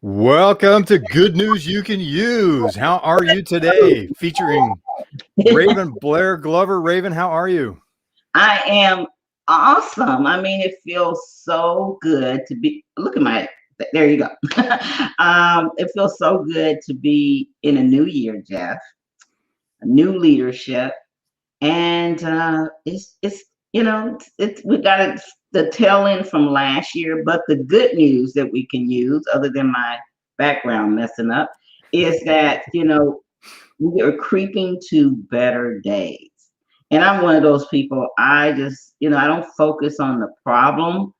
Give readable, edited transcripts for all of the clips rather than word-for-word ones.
Welcome to Good News You Can Use. How are you today? Featuring Raven, Blair, Glover. Raven, how are you? I am awesome. I mean, it feels so good to be. Look at my. There you go. It feels so good to be in a new year, Jeff. A new leadership, and it's it's we got the tail end from last year. But the good news that we can use, other than my background messing up, is that we are creeping to better days. And I'm one of those people, I just, I don't focus on the problem.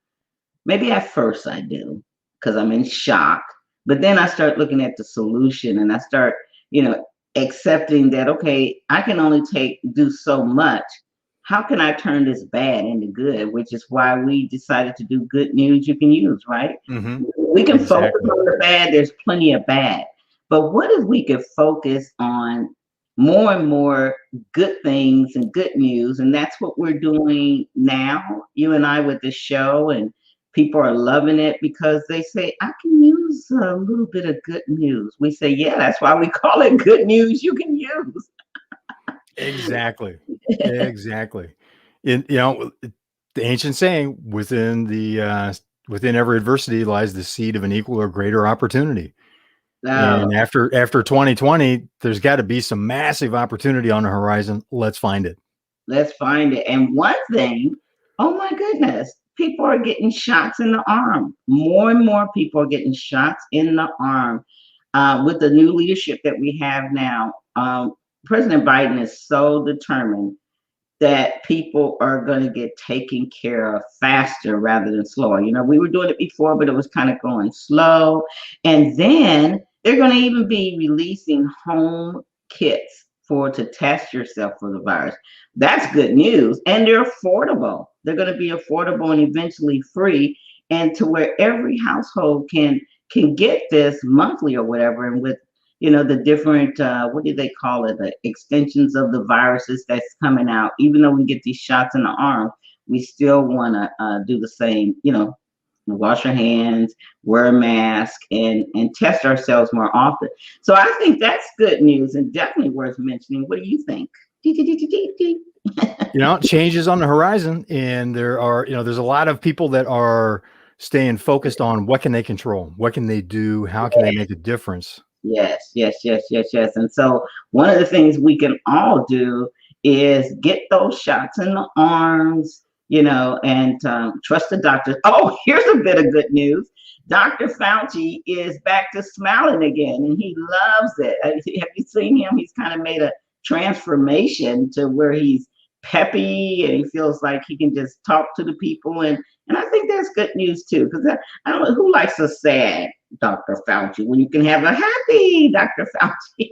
Maybe at first I do because I'm in shock. But then I start looking at the solution and I start, you know, accepting that, okay, I can only do so much. How can I turn this bad into good? Which is why we decided to do good news you can use, right? Mm-hmm. We can focus Exactly. on the bad. There's plenty of bad. But what if we could focus on more and more good things and good news? And that's what we're doing now, you and I, with this show. And people are loving it because they say, I can use a little bit of good news. We say, yeah, that's why we call it good news you can use. Exactly. Exactly. The ancient saying, within every adversity lies the seed of an equal or greater opportunity. Oh, And after 2020, there's got to be some massive opportunity on the horizon. Let's find it. let's find it. And one thing, oh my goodness, people are getting shots in the arm. More and more people are getting shots in the arm with the new leadership that we have now. President Biden is so determined that people are going to get taken care of faster rather than slower. We were doing it before, but it was kind of going slow. And then they're going to even be releasing home kits to test yourself for the virus. That's good news. And they're affordable. They're going to be affordable and eventually free, and to where every household can get this monthly or whatever. And with the different what do they call it, the extensions of the viruses that's coming out, even though we get these shots in the arm, we still want to do the same, wash our hands, wear a mask, and test ourselves more often. So I think that's good news and definitely worth mentioning. What do you think? Changes on the horizon, and there's a lot of people that are staying focused on what can they control, what can they do, how can they make a difference. Yes, yes, yes, yes, yes. And so one of the things we can all do is get those shots in the arms, and trust the doctors. Oh, here's a bit of good news. Dr. Fauci is back to smiling again, and he loves it. Have you seen him? He's kind of made a transformation to where he's peppy and he feels like he can just talk to the people. And I think that's good news too, because I don't know who likes a sad Dr. Fauci when you can have a happy Dr. Fauci.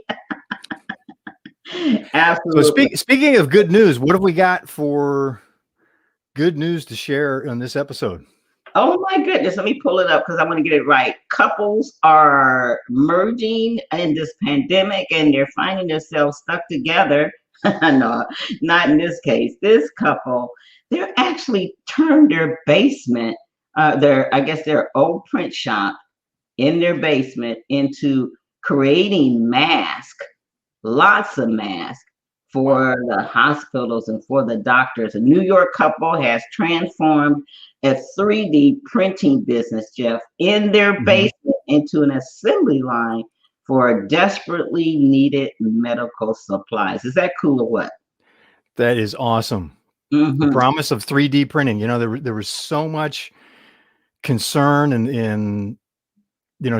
So Absolutely. speaking of good news, what have we got for good news to share on this episode? Oh my goodness, let me pull it up because I want to get it right. Couples are merging in this pandemic and they're finding themselves stuck together. No, not in this case. This couple, they're actually turned their basement, I guess their old print shop in their basement, into creating masks, lots of masks Wow. for the hospitals and for the doctors. A New York couple has transformed a 3D printing business, Jeff, in their Mhm. basement into an assembly line for desperately needed medical supplies. Is that cool or what? That is awesome. The Mm-hmm. promise of 3D printing. There was so much concern and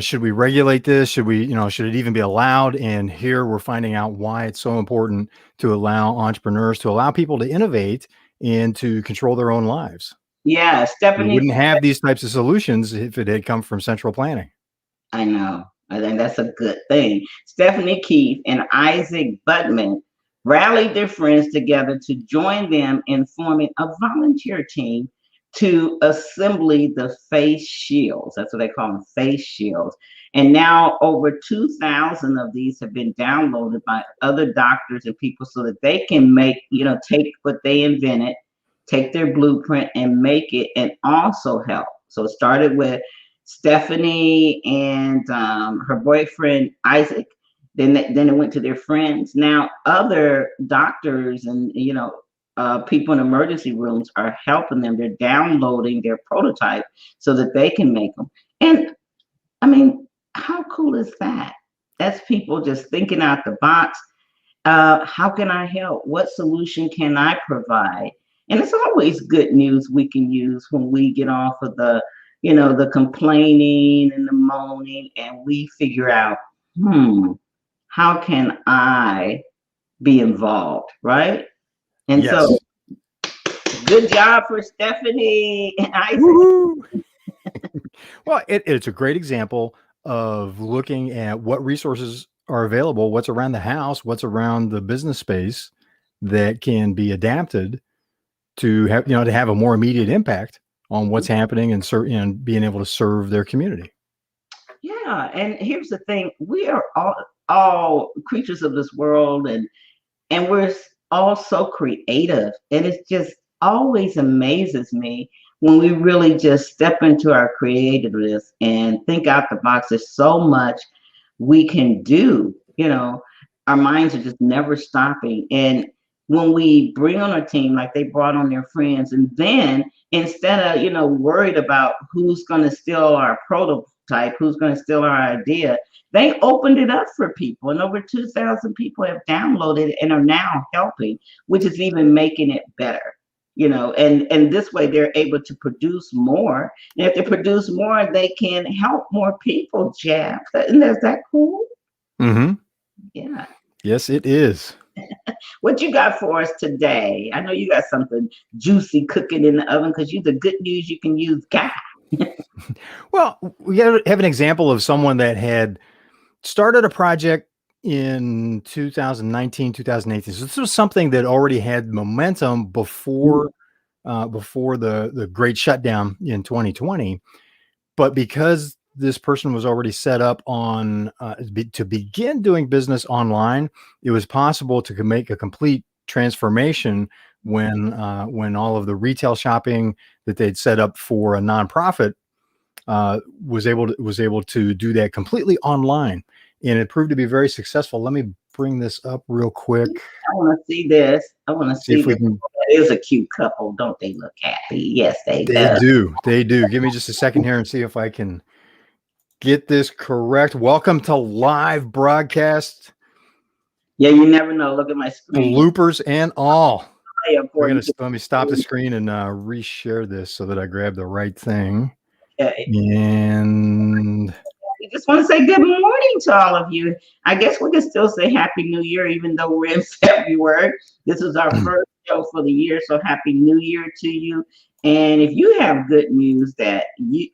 should we regulate this? Should it even be allowed? And here we're finding out why it's so important to allow entrepreneurs, to allow people to innovate and to control their own lives. Yeah, We Stephanie. wouldn't have these types of solutions if it had come from central planning. I know. I think that's a good thing. Stephanie Keefe and Isaac Budman rallied their friends together to join them in forming a volunteer team to assembly the face shields. That's what they call them, face shields. And now over 2,000 of these have been downloaded by other doctors and people so that they can take what they invented, take their blueprint and make it and also help. So it started with Stephanie and her boyfriend Isaac. Then it went to their friends. Now other doctors and people in emergency rooms are helping them. They're downloading their prototype so that they can make them. And I mean, how cool is that? That's people just thinking out the box. How can I help? What solution can I provide? And it's always good news we can use when we get off of the complaining and the moaning, and we figure out, how can I be involved, right? And so, Yes. good job for Stephanie and Isaac. Woo-hoo. Well, it's a great example of looking at what resources are available, what's around the house, what's around the business space that can be adapted to have a more immediate impact on what's happening and being able to serve their community. Yeah, and here's the thing: we are all creatures of this world, and we're all so creative, and it just always amazes me when we really just step into our creativeness and think out the box. There's so much we can do. Our minds are just never stopping. And when we bring on a team like they brought on their friends, and then instead of worried about who's going to steal our prototype, who's going to steal our idea, they opened it up for people, and over 2,000 people have downloaded it and are now helping, which is even making it better. And this way they're able to produce more. And if they produce more, they can help more people, Jeff. And is that cool? Mm-hmm. Yeah. Yes, it is. What you got for us today? I know you got something juicy cooking in the oven because you're the good news you can use guy. Well, we have an example of someone that had started a project in 2019, 2018. So this was something that already had momentum before the great shutdown in 2020. But because this person was already set up on to begin doing business online, it was possible to make a complete transformation when all of the retail shopping that they'd set up for a nonprofit was able to do that completely online, and it proved to be very successful. Let me bring this up real quick. I want to see this. I want to See see if we this. can. That is a cute couple. Don't they look happy? Yes, they They do. do. They do. Give me just a second here and see if I can get this correct. Welcome to live broadcast, Yeah, you never know. Look at my screen. bloopers and all. According to Let me stop the screen and reshare this so that I grab the right thing. okay. And We just want to say good morning to all of you. I guess we can still say Happy New Year, even though we're in February. This is our first show for the year, so Happy New Year to you. And if you have good news that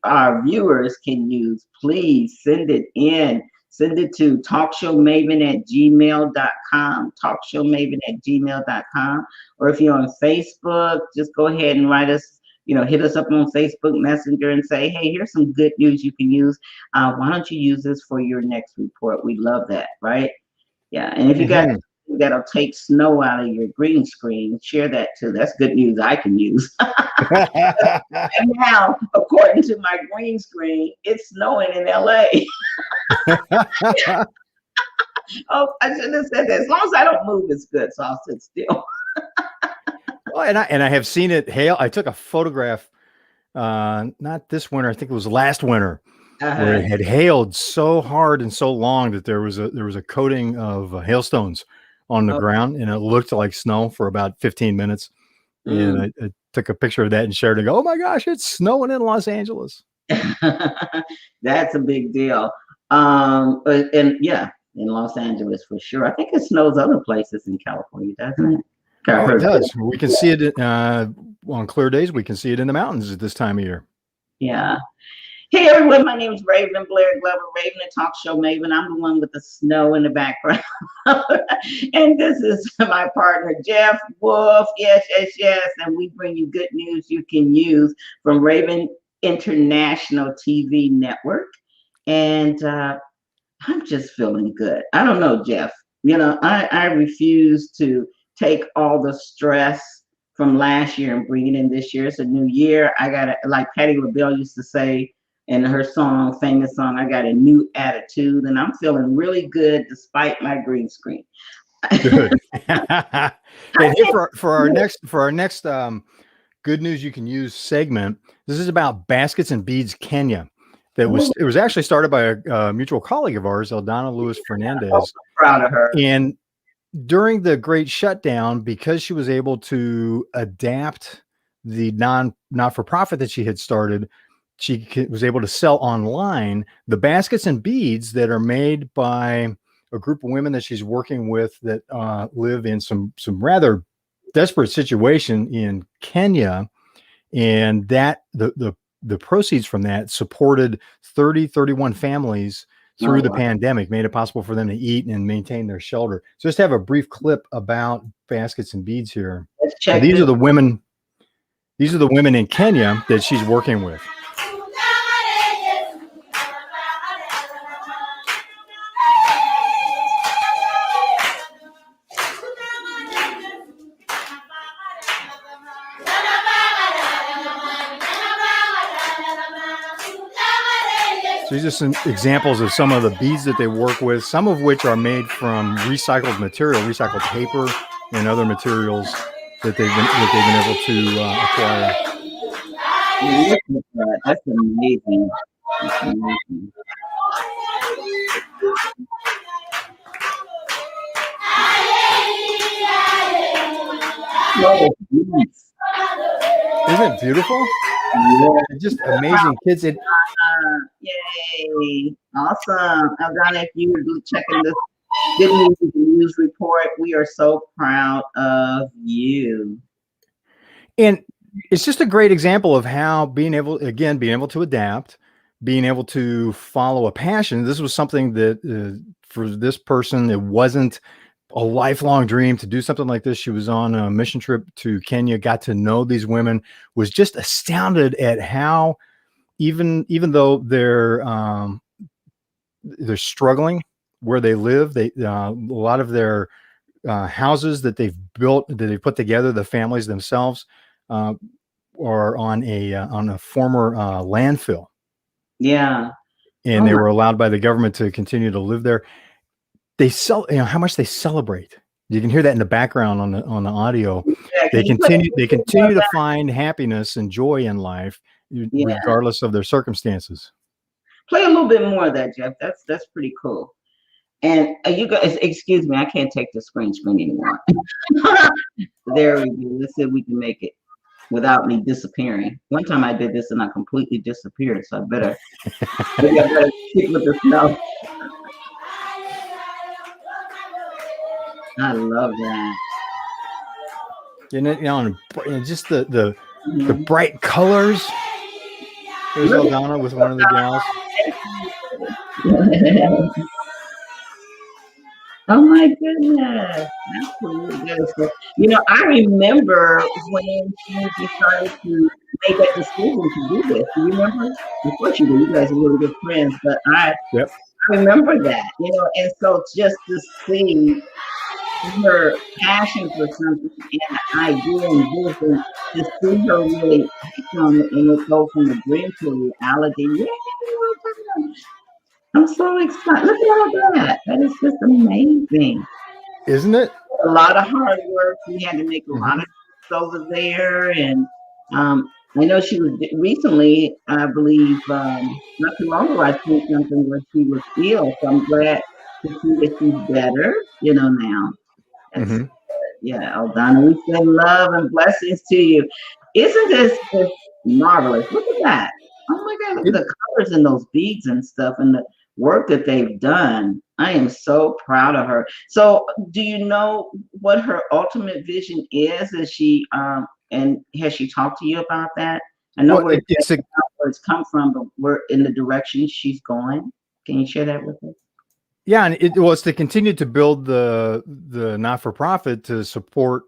our viewers can use, please send it in. Send it to talkshowmaven@gmail.com, talkshowmaven@gmail.com. Or if you're on Facebook, just go ahead and write us, hit us up on Facebook Messenger and say, hey, here's some good news you can use. Why don't you use this for your next report? We love that, right? Yeah. And if you got that'll take snow out of your green screen, share that too. That's good news I can use. And now, according to my green screen, it's snowing in LA. Oh, I shouldn't have said that. As long as I don't move, it's good. So I'll sit still. well, and I have seen it hail. I took a photograph, not this winter. I think it was last winter, where it had hailed so hard and so long that there was a coating of hailstones on the ground, and it looked like snow for about 15 minutes. And I took a picture of that and shared it and go, oh my gosh, it's snowing in Los Angeles. That's a big deal. And yeah, in Los Angeles for sure. I think it snows other places in California, doesn't it? Oh, it does. We can see it on clear days. We can see it in the mountains at this time of year. Yeah. Hey everyone, my name is Raven Blair Glover, Raven, the talk show Maven. I'm the one with the snow in the background. And this is my partner, Jeff Wolf. Yes, yes, yes. And we bring you good news you can use from Raven International TV Network. And I'm just feeling good. I don't know, Jeff. I refuse to take all the stress from last year and bring it in this year. It's a new year. I got to, like Patty LaBelle used to say, and her song, famous song, I got a new attitude, and I'm feeling really good despite my green screen. Good. And here for our next good news you can use segment. This is about Baskets and Beads Kenya. Oh, It was actually started by a mutual colleague of ours, Eldana Lewis I'm Fernandez. so proud of her. And during the Great Shutdown, because she was able to adapt the not for profit that she had started, was able to sell online the baskets and beads that are made by a group of women that she's working with that live in some rather desperate situation in Kenya, and that the proceeds from that supported 31 families Oh, through the wow. pandemic, made it possible for them to eat and maintain their shelter. So just have a brief clip about baskets and beads here. Let's So check this. these are the women in Kenya that she's working with. So these are some examples of some of the beads that they work with, some of which are made from recycled material, recycled paper and other materials that they've been able to acquire. Look at that. That's amazing. That's amazing. Oh, yes. Isn't it beautiful? Yeah. Just amazing kids. Yay. Awesome. Eldana, if you were checking this good news report, we are so proud of you. And it's just a great example of how being able to adapt, being able to follow a passion. This was something that for this person, it wasn't a lifelong dream to do something like this. She was on a mission trip to Kenya, got to know these women, was just astounded at how even though they're struggling where they live, they a lot of their houses that they've built, that they've put together, the families themselves, are on a former landfill. Yeah. And they were allowed by the government to continue to live there. They how much they celebrate. You can hear that in the background on the audio. Yeah, They continue to find happiness and joy in life, regardless of their circumstances. play a little bit more of that, Jeff. That's pretty cool. And you guys, excuse me, I can't take the screen anymore. There we go. Let's see if we can make it without me disappearing. One time I did this and I completely disappeared, so I better stick with the snow. I love that. And just the bright colors. There's Eldana with one of the gals. Oh my goodness, that's really good. So, I remember when she decided to make that decision to do this. Do you remember? Of course you do. You guys are really good friends, but I remember that, and so just to see her passion for something and the idea and vision, to see her really act on it and it go from a dream to reality. Yeah, I'm so excited. Look at all that. That is just amazing. Isn't it? A lot of hard work. We had to make a lot of trips over there. And I know she was recently, I believe, not too long ago, I seen something where she was ill. So I'm glad to see that she's better, now. That's yeah, Eldana, we send love and blessings to you. Isn't this just marvelous? Look at that. Oh my God, look at the colors in those beads and stuff and the work that they've done. I am so proud of her. So do you know what her ultimate vision is? Is she and has she talked to you about that? I know where it's come from, but we're in the direction she's going. Can you share that with us? Yeah, and it was to continue to build the not-for-profit to support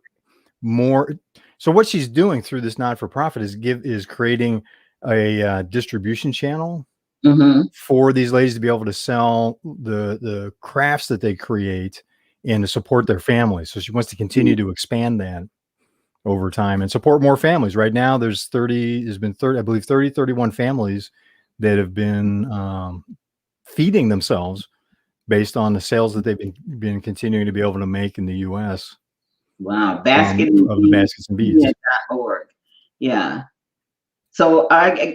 more. So what she's doing through this not-for-profit is creating a distribution channel for these ladies to be able to sell the crafts that they create and to support their families. So she wants to continue to expand that over time and support more families. Right now, there's 31 families that have been feeding themselves based on the sales that they've been continuing to be able to make in the U.S. Wow. from Basket and of the beads, baskets and beads. Kenya.org. Yeah. So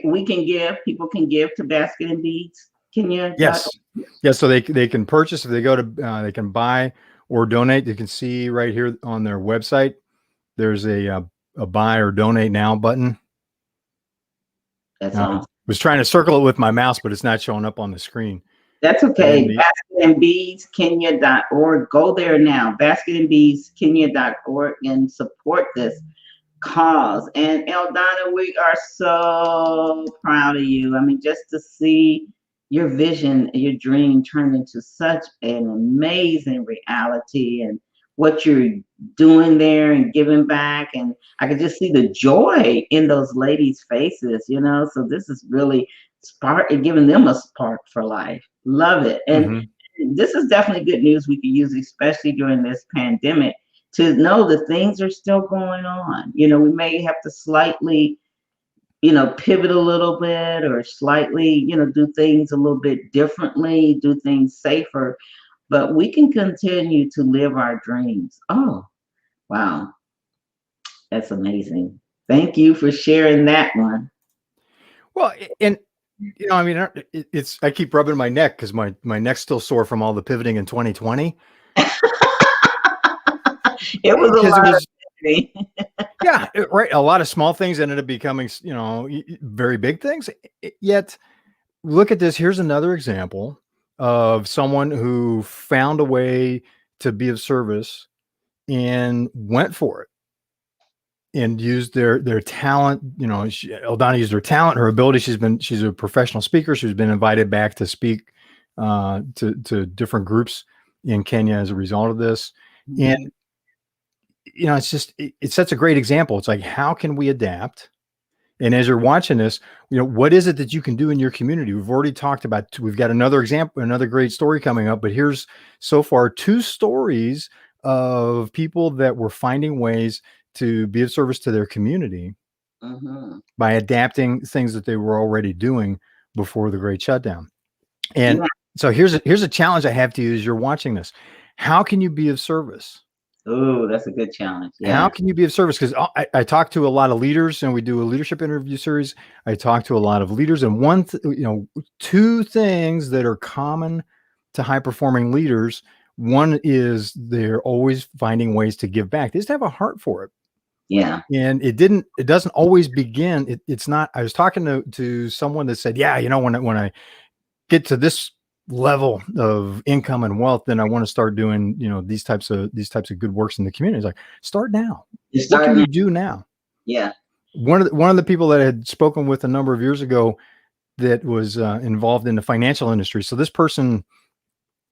we can give, people can give to Basket and Beads, Kenya.org. Yes, yes. So they can purchase if they go to they can buy or donate. You can see right here on their website. There's a buy or donate now button. That's I awesome. was trying to circle it with my mouse, but it's not showing up on the screen. That's And then okay. Basket and Beads, Kenya.org. Go there now. Basket and Beads, Kenya.org, and support this cause. And Eldana, we are so proud of you. I mean, just to see your vision, your dream turn into such an amazing reality, and what you're doing there and giving back. And I could just see the joy in those ladies' faces, you know. So this is really giving them a spark for life. Love it. And Mhm. this is definitely good news we could use, especially during this pandemic, to know that things are still going on. You know, we may have to slightly, pivot a little bit, or slightly, do things a little bit differently, do things safer, but we can continue to live our dreams. Oh, wow. That's amazing. Thank you for sharing that one. Well, and I mean, it's I keep rubbing my neck because my neck's still sore from all the pivoting in 2020 It was a because it lot of was things. yeah right. A lot of small things ended up becoming very big things. Yet look at this. Here's another example of someone who found a way to be of service and went for it and used their talent. Eldana used her talent, her ability. She's a professional speaker. She's been invited back to speak to different groups in Kenya as a result of this. And Mhm. it's just it sets a great example. It's like, how can we adapt? And as you're watching this, what is it that you can do in your community? We've already talked about, we've got another example, another great story coming up, but here's so far 2 stories of people that were finding ways to be of service to their community Mhm. by adapting things that they were already doing before the great shutdown. And Yeah. so here's a challenge I have to you as you're watching this. How can you be of service? Oh, that's a good challenge. How Yeah. can you be of service? Because I talk to a lot of leaders, and we do a leadership interview series. I talk to a lot of leaders, and two things that are common to high performing leaders. One is they're always finding ways to give back. They just have a heart for it, Yeah. and it doesn't always begin. It's not. I was talking to someone that said, yeah, when I get to this level of income and wealth, then I want to start doing, these types of good works in the community. It's like, start now. You're What can starting. you do now? Yeah. One of the people that I had spoken with a number of years ago that was involved in the financial industry. So this person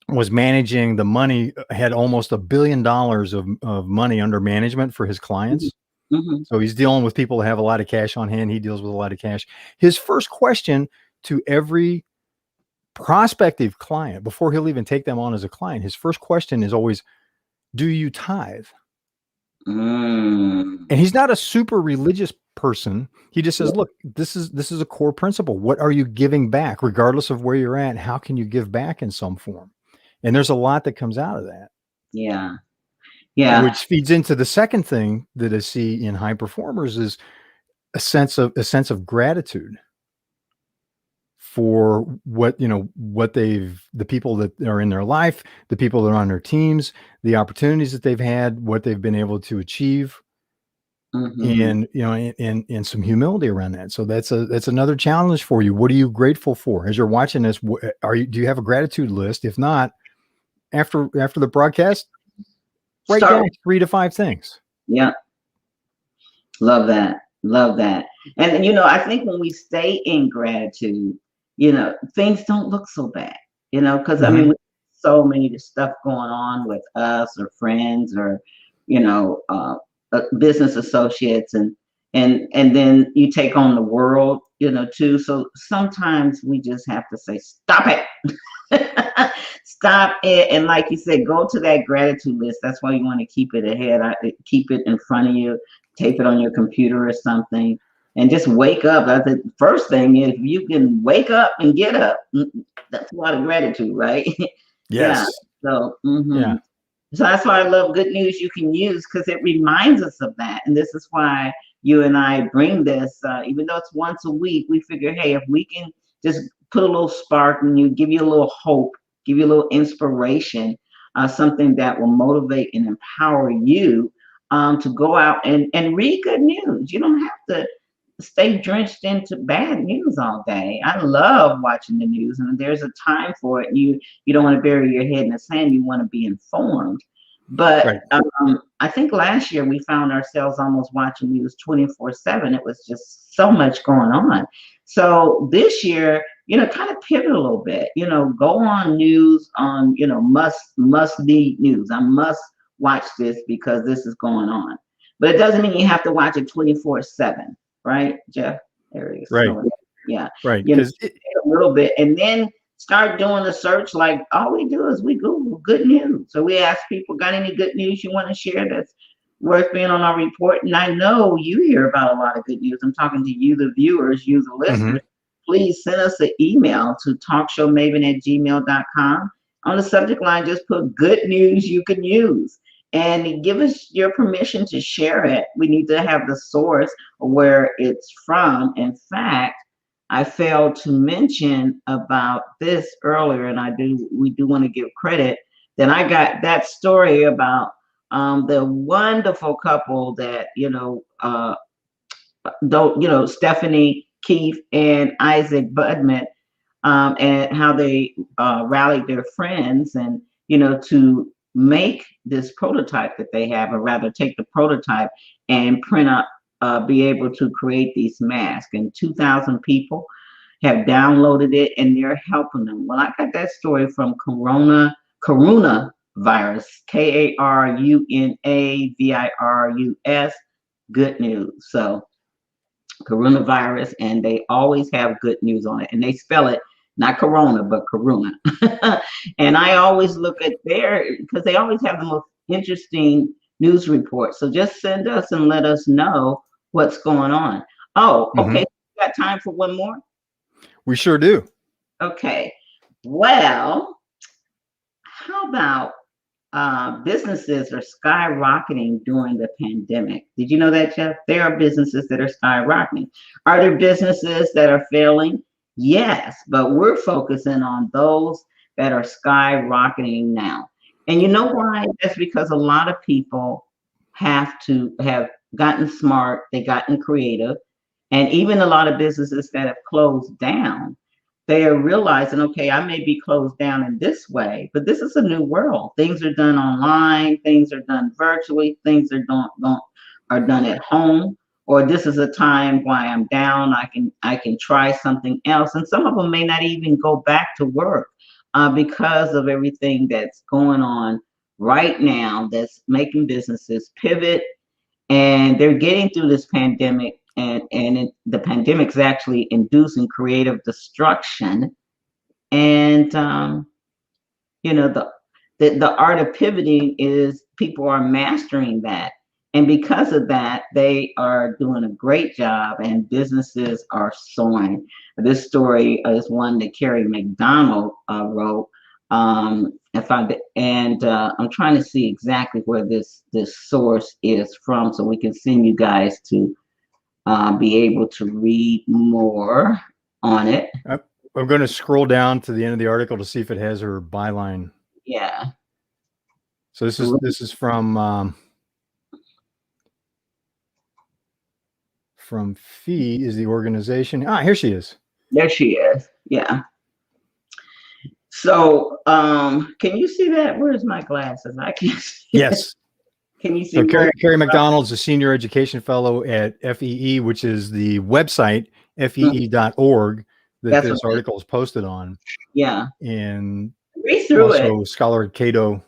was managing the money, had almost $1 billion of money under management for his clients. Hmm. So he's dealing with people that have a lot of cash on hand. He deals with a lot of cash. His first question to every prospective client, before he'll even take them on as a client, his first question is always, do you tithe? Mm. And he's not a super religious person. He just Yeah. says, look, this is a core principle. What are you giving back? Regardless of where you're at, how can you give back in some form? And there's a lot that comes out of that, Yeah. Yeah. which feeds into the second thing that I see in high performers is a sense of gratitude for the people that are in their life, the people that are on their teams, the opportunities that they've had, what they've been able to achieve, Hmm. and and some humility around that. So that's another challenge for you. What are you grateful for as you're watching this? Do you have a gratitude list? If not, after the broadcast, write Start. down 3 to 5 things. Yeah. Love that. Love that. And I think when we stay in gratitude, things don't look so bad. Because I mean, Mhm. with so many stuff going on with us or friends, or business associates, and then you take on the world, too. So sometimes we just have to say, stop it. Stop it. And like you said, go to that gratitude list. That's why you want to keep it ahead. Keep it in front of you, tape it on your computer or something. and just wake up. I think the first thing is if you can wake up and get up, that's a lot of gratitude, right? Yeah. Yes. So, Yeah. so that's why I love good news you can use because it reminds us of that. And this is why you and I bring this, even though it's once a week, we figure, hey, if we can just put a little spark in you, give you a little hope, give you a little inspiration, something that will motivate and empower you to go out and read good news. You don't have to stay drenched into bad news all day. I love watching the news, and there's a time for it. You don't want to bury your head in the sand. You want to be informed. But Right. I think last year we found ourselves almost watching news 24/7. It was just so much going on. So this year, kind of pivot a little bit. Go on news on must be news. I must watch this because this is going on. But it doesn't mean you have to watch it 24/7, right, Jeff? There he is. Right. Yeah. Right. You know, Because a little bit and then start doing a search. Like all we do is we Google good news. So we ask people, got any good news you want to share that's worth being on our report? And I know you hear about a lot of good news. I'm talking to you, the viewers, you, the listeners. Please send us an email to talkshowmaven@gmail.com. On the subject line, just put good news you can use and give us your permission to share it. We need to have the source of where it's from. In fact, I failed to mention about this earlier, and we do want to give credit. Then I got that story about the wonderful couple that don't Stephanie Keefe and Isaac Budman, and how they rallied their friends and to make this prototype that they have, or rather take the prototype and print up, be able to create these masks. And 2,000 people have downloaded it and they're helping them. Well, I got that story from Corona virus, Karunavirus, good news. So coronavirus, and they always have good news on it, and they spell it not corona but corona. And I always look at because they always have the most interesting news reports. So just send us and let us know what's going on. Oh, okay. Got time for one more? We sure do. Okay. Well, how about businesses are skyrocketing during the pandemic? Did you know that, Jeff? There are businesses that are skyrocketing. Are there businesses that are failing? Yes, but we're focusing on those that are skyrocketing now. And you know why? That's because a lot of people have gotten smart, they gotten creative, and even a lot of businesses that have closed down, they are realizing, okay, I may be closed down in this way, but this is a new world. Things are done online, things are done virtually, things are done at home, or this is a time why I'm down, I can try something else. And some of them may not even go back to work because of everything that's going on right now that's making businesses pivot, and they're getting through this pandemic, and the pandemic is actually inducing creative destruction. And the art of pivoting is people are mastering that, and because of that they are doing a great job and businesses are soaring. This story is one that Carrie McDonald wrote. I'm trying to see exactly where this source is from so we can send you guys to be able to read more on it. I'm going to scroll down to the end of the article to see if it has her byline. Yeah. So this is from Fee is the organization. Here she is. There she is. Yeah. So can you see that? Where's my glasses? I can't see. Yes. Can you see? So Carrie McDonald's a senior education fellow at FEE, which is the website, fee.org, that this article is posted on. Yeah. And read through also scholar at Cato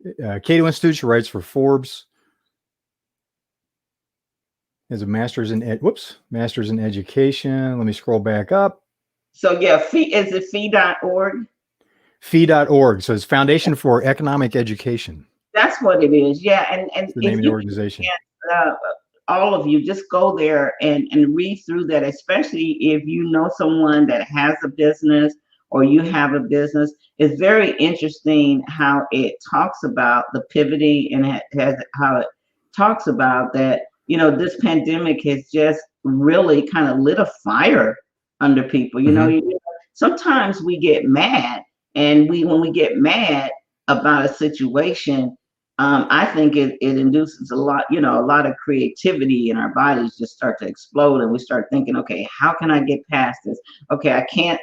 Institute. She writes for Forbes. Has a master's in education. Let me scroll back up. So yeah, is it fee.org? Fee.org. So it's Foundation for Economic Education. That's what it is. Yeah, and the name of the organization. all of you, just go there and read through that, especially if you know someone that has a business or you have a business. It's very interesting how it talks about the pivoting, and has how it talks about that, this pandemic has just really kind of lit a fire under people. Hmm. Sometimes we get mad, and when we get mad about a situation, I think it induces a lot of creativity, and our bodies just start to explode, and we start thinking, okay, how can I get past this? Okay, I can't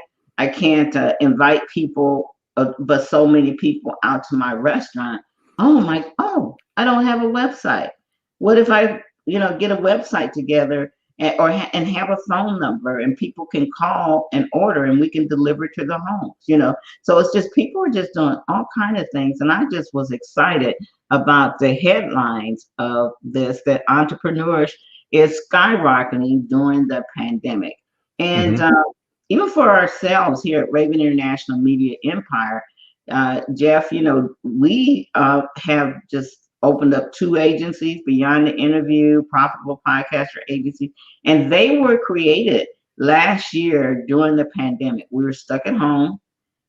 invite people, but so many people out to my restaurant. Oh, I don't have a website. What if I, get a website together, and have a phone number, and people can call and order, and we can deliver to the homes. So it's just, people are just doing all kind of things, and I just was excited about the headlines of this, that entrepreneurs is skyrocketing during the pandemic. And Hmm. even for ourselves here at Raven International Media Empire, Jeff, we have just opened up 2 agencies: Beyond the Interview, Profitable Podcaster Agency, and they were created last year during the pandemic. We were stuck at home,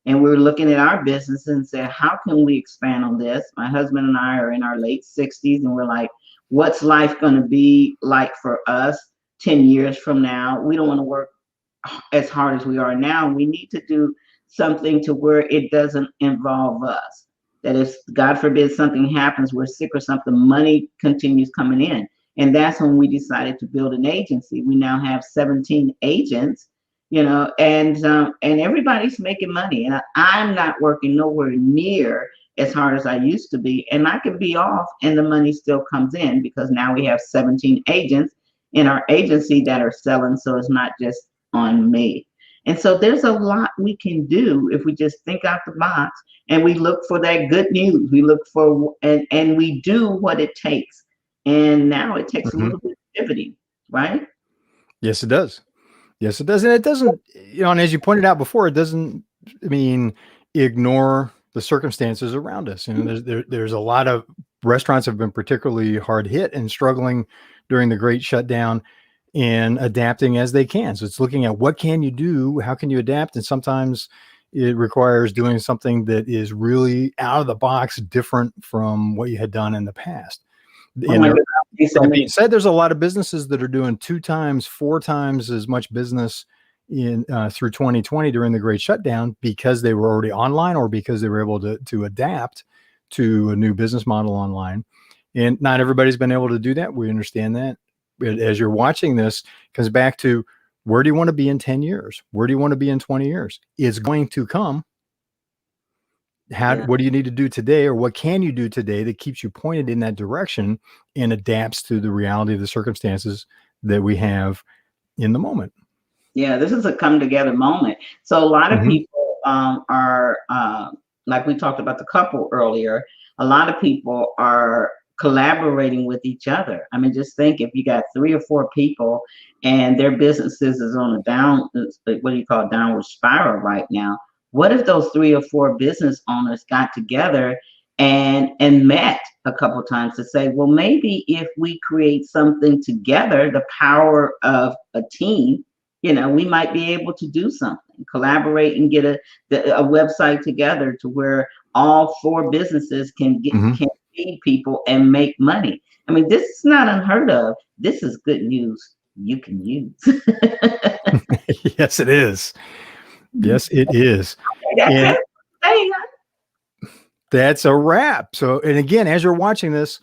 and we were looking at our business and said, how can we expand on this? My husband and I are in our late 60s, and we're like, what's life going to be like for us 10 years from now? We don't want to work as hard as we are now. We need to do something to where it doesn't involve us. That if, God forbid, something happens, we're sick or something, money continues coming in. And that's when we decided to build an agency. We now have 17 agents, and everybody's making money. And I'm not working nowhere near as hard as I used to be. And I can be off and the money still comes in, because now we have 17 agents in our agency that are selling. So it's not just on me. And so there's a lot we can do if we just think out the box, and we look for that good news. We look for, and we do what it takes. And now it takes a Hmm. little bit of pivoting, right? Yes, it does. Yes, it does. And it doesn't, and as you pointed out before, it doesn't, I mean, ignore the circumstances around us. There's a lot of restaurants have been particularly hard hit and struggling during the great shutdown, and adapting as they can. So it's looking at what can you do? How can you adapt? And sometimes it requires doing something that is really out of the box, different from what you had done in the past. Oh And my there, goodness, I see so that being many. said, there's a lot of businesses that are doing 2 times, 4 times as much business in through 2020 during the great shutdown, because they were already online, or because they were able to adapt to a new business model online. And not everybody's been able to do that. We understand that. But as you're watching this, it comes back to, where do you want to be in 10 years? Where do you want to be in 20 years? It's going to come. Yeah. What do you need to do today, or what can you do today that keeps you pointed in that direction and adapts to the reality of the circumstances that we have in the moment? Yeah, this is a come together moment. So a lot of Hmm. people are, like we talked about the couple earlier, a lot of people are collaborating with each other. I mean, just think, if you got 3 or 4 people and their businesses is on a what do you call, downward spiral right now. What if those 3 or 4 business owners got together and met a couple times to say, well, maybe if we create something together, the power of a team, we might be able to do something, collaborate, and get a website together to where all 4 businesses Hmm. can feed people and make money. I mean, this is not unheard of. This is good news you can use. Yes, it is. Yes, it is. That's And it. Hey, that's a wrap. So, and again, as you're watching this,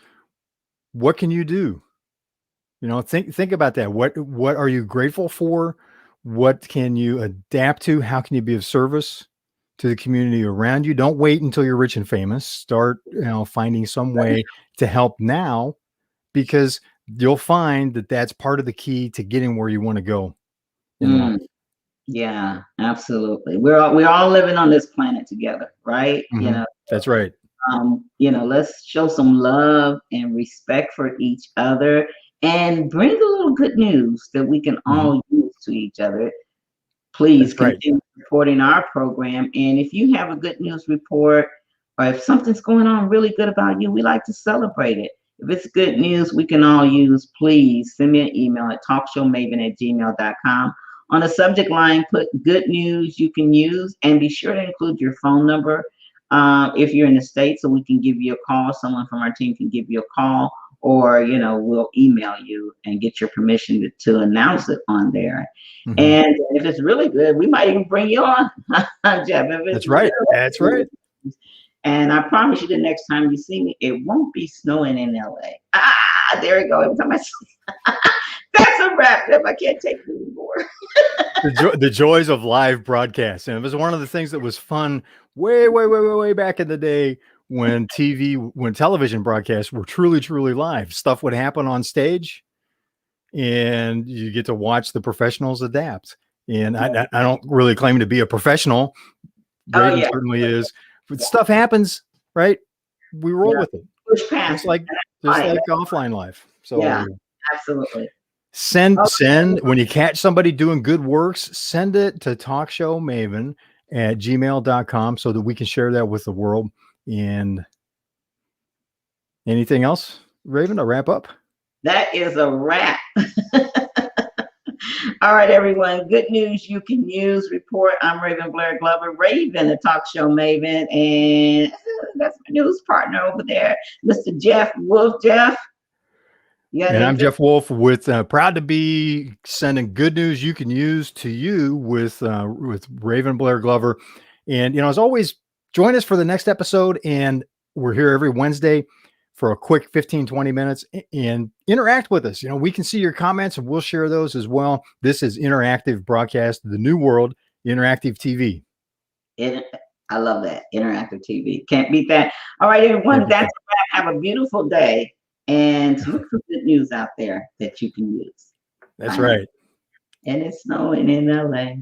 what can you do? Think about that. What are you grateful for? What can you adapt to? How can you be of service to the community around you? Don't wait until you're rich and famous. Start, finding some way to help now, because you'll find that that's part of the key to getting where you want to go in life. mm, yeah, absolutely. We're all living on this planet together, right? Hmm. That's right. Let's show some love and respect for each other, and bring a little good news that we can Hmm. all use to each other. Please That's right. continue supporting our program. And if you have a good news report, or if something's going on really good about you, we like to celebrate it. If it's good news we can all use, please send me an email at talkshowmaven@gmail.com. On the subject line, put good news you can use, and be sure to include your phone number if you're in the States, so we can give you a call. Someone from our team can give you a call, or we'll email you and get your permission to announce it on there. Mm-hmm. And if it's really good, we might even bring you on, Jeff. If it's That's right. That's right. And I promise you, the next time you see me, it won't be snowing in LA. There we go. Every time I see that's a wrap. I can't take it anymore. The joys of live broadcast. And it was one of the things that was fun way back in the day when television broadcasts were truly live. Stuff would happen on stage and you get to watch the professionals adapt. And I don't really claim to be a professional. Raven certainly is. But stuff happens, right? We roll with it. Push past. Just like offline life. So absolutely. Send when you catch somebody doing good works, send it to talkshowmaven@gmail.com so that we can share that with the world. And anything else, Raven, to wrap up? That is a wrap. All right, everyone. Good news you can use. Report. I'm Raven Blair Glover, Raven, the Talk Show Maven, and that's my news partner over there, Mr. Jeff Wolf. Jeff. And I'm Jeff Wolf, with proud to be sending good news you can use to you with Raven Blair Glover. And as always, join us for the next episode. And we're here every Wednesday for a quick 15-20 minutes and interact with us. We can see your comments and we'll share those as well. This is interactive broadcast, the new world, interactive TV. I love that. Interactive TV. Can't beat that. All right, everyone. That's a wrap. Have a beautiful day. And look for good news out there that you can use. That's right. And it's snowing in LA.